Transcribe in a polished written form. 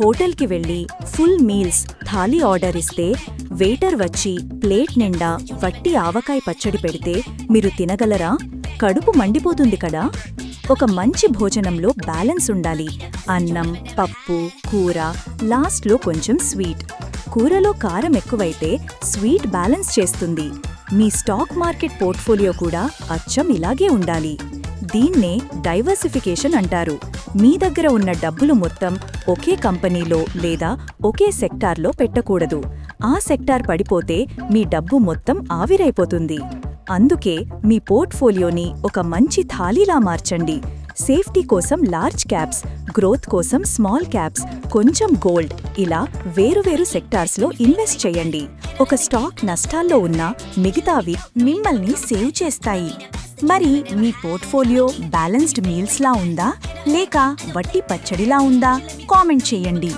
హోటల్కి వెళ్ళి full meals thali order ఇస్తే వెయిటర్ వచ్చి ప్లేట్ నిండా వట్టి ఆవకాయ పచ్చడి పెడితే మీరు తినగలరా? కడుపు మండిపోతుంది కదా. ఒక మంచి భోజనంలో బ్యాలెన్స్ ఉండాలి. అన్నం, పప్పు, కూర, లాస్ట్లో కొంచెం స్వీట్. కూరలో కారం ఎక్కువైతే స్వీట్ బ్యాలెన్స్ చేస్తుంది. మీ స్టాక్ మార్కెట్ పోర్ట్ఫోలియో కూడా అచ్చం ఇలాగే ఉండాలి. దీన్నే డైవర్సిఫికేషన్ అంటారు. మీ దగ్గర ఉన్న డబ్బులు మొత్తం ఒకే కంపెనీలో లేదా ఒకే సెక్టార్లో పెట్టకూడదు. ఆ సెక్టార్ పడిపోతే మీ డబ్బు మొత్తం ఆవిరైపోతుంది. అందుకే మీ పోర్ట్ఫోలియోని ఒక మంచి థాలీలా మార్చండి. సేఫ్టీ కోసం లార్జ్ క్యాప్స్, గ్రోత్ కోసం స్మాల్ క్యాప్స్, కొంచెం గోల్డ్, ఇలా వేరువేరు సెక్టార్స్లో ఇన్వెస్ట్ చేయండి. ఒక స్టాక్ నష్టాల్లో ఉన్నా మిగతావి మిమ్మల్ని సేవ్ చేస్తాయి. మరి మీ పోర్ట్ఫోలియో బ్యాలెన్స్డ్ మీల్స్లా ఉందా లేక వట్టి పచ్చడిలా ఉందా? కామెంట్ చేయండి.